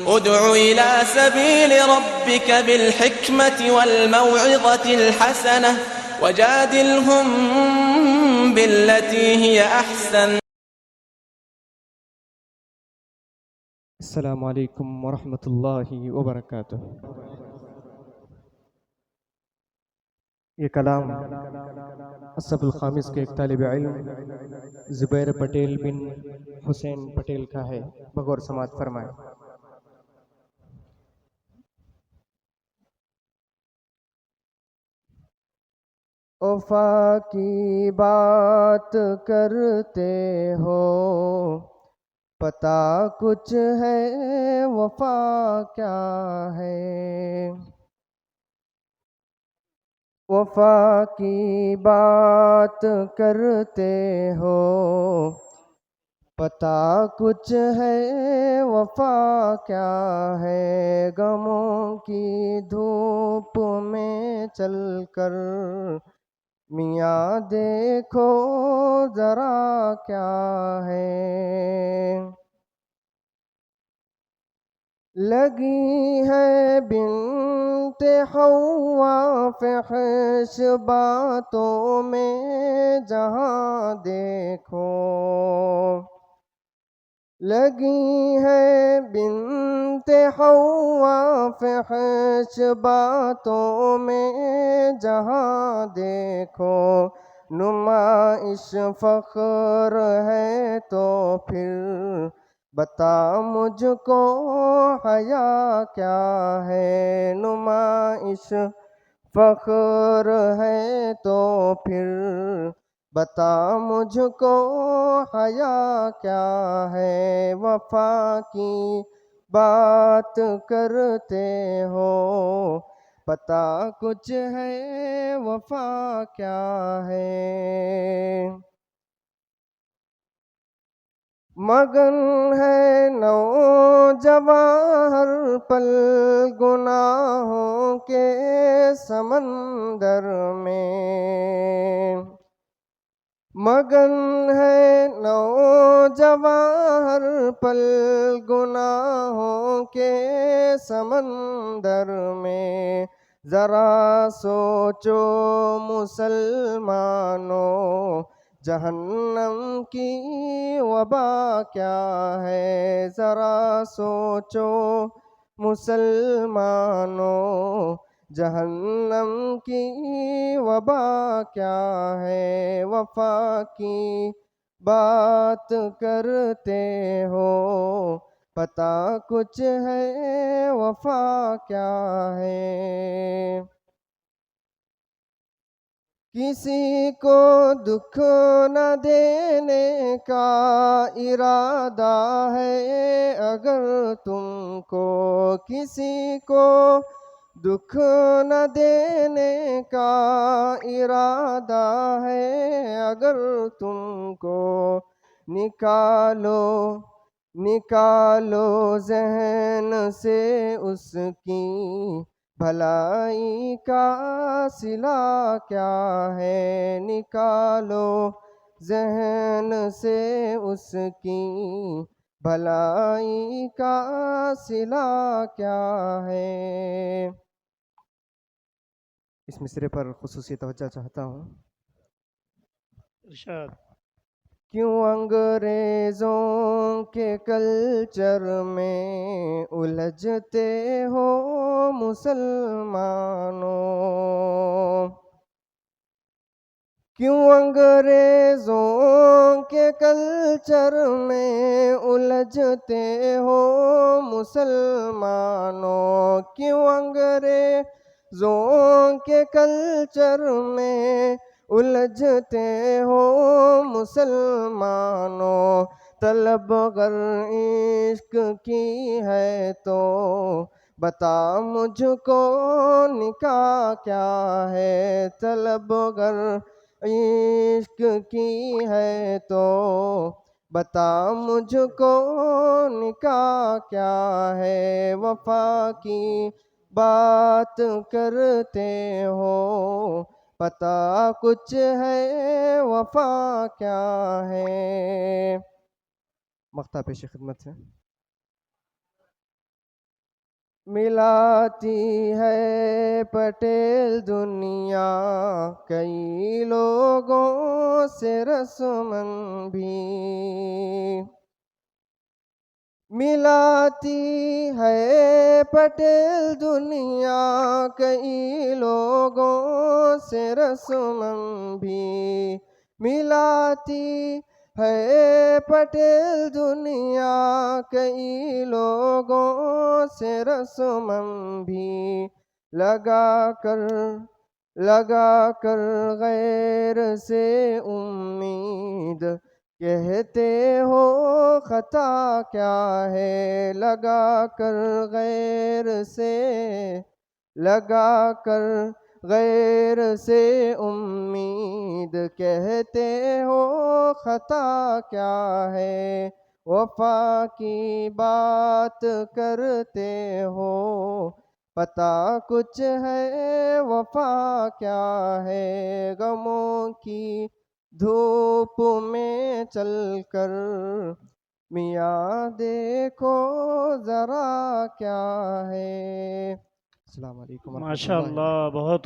उद्उ इला सबील रब्बिक बिलहिक्मति वल्मौइज़ति अलहसनह वजादिलहुम बिल्लती हिय अहसन। अस्सलामु अलैकुम वरहमतुल्लाहि वबरकातुह। ये कलाम असफुल खामिस के एक तालिब इल्म ज़ुबैर पटेल बिन हुसैन पटेल का है। बगौर समात फरमाए। वफ़ा की बात करते हो, पता कुछ है वफ़ा क्या है। वफ़ा की बात करते हो, पता कुछ है वफ़ा क्या है। गमों की धूप में चलकर मियाँ देखो ज़रा क्या है। लगी है बिन्ते हवा फ़हश बातों में जहाँ देखो। लगी है बिन्ते हवा फ़हश बातों में जहाँ देखो। नुमाइश फ़ख्र है तो फिर बता मुझको हया क्या है। नुमाइश फ़ख्र है तो फिर बता मुझको हया क्या है। वफ़ा की बात करते हो, पता कुछ है वफ़ा क्या है। मगन है नौजवान हर पल गुनाहों के समंदर में। मगन है नौजवान हर पल गुनाहों के समंदर में। ज़रा सोचो मुसलमानों, जहन्नम की वबा क्या है। ज़रा सोचो मुसलमानों, जहन्नम की वबा क्या है। वफ़ा की बात करते हो, पता कुछ है वफ़ा क्या है। किसी को दुख न देने का इरादा है अगर तुमको। किसी को दुख न देने का इरादा है अगर तुमको। निकालो निकालो ज़हन से उसकी भलाई का सिला क्या है। निकालो ज़हन से उसकी भलाई का सिला क्या है। इस मिसरे पर खुसूसी तवज्जो चाहता हूँ। इरशाद। क्यों अंग्रेज़ों के कल्चर में उलझते हो मुसलमानों। क्यों अंग्रेज़ों के कल्चर में उलझते हो मुसलमानों। क्यों अंग्रेज़ों के कल्चर में उलझते हो मुसलमानों। तलब अगर इश्क की है तो बता मुझको निकाह क्या है। तलब अगर इश्क की है तो बता मुझको निकाह क्या है। वफ़ा की बात करते हो, पता कुछ है वफ़ा क्या है। मख्ता पेश खिदमत है। मिलाती है पटेल दुनिया कई लोगों से रस्मन भी, मिलाती है पटेल दुनिया कई लोगों से रस्मन भी, मिलाती है पटेल दुनिया कई लोगों से रस्मन भी, लगा कर गैर से उम्मीद कहते हो खता क्या है, लगा कर गैर से उम्मीद कहते हो खता क्या है, वफा की बात करते हो पता कुछ है वफा क्या है, गमों की धूप में चलकर मियाँ देखो जरा क्या है। अस्सलाम वालेकुम वरहमतुल्लाहि माशाअल्लाह, बहुत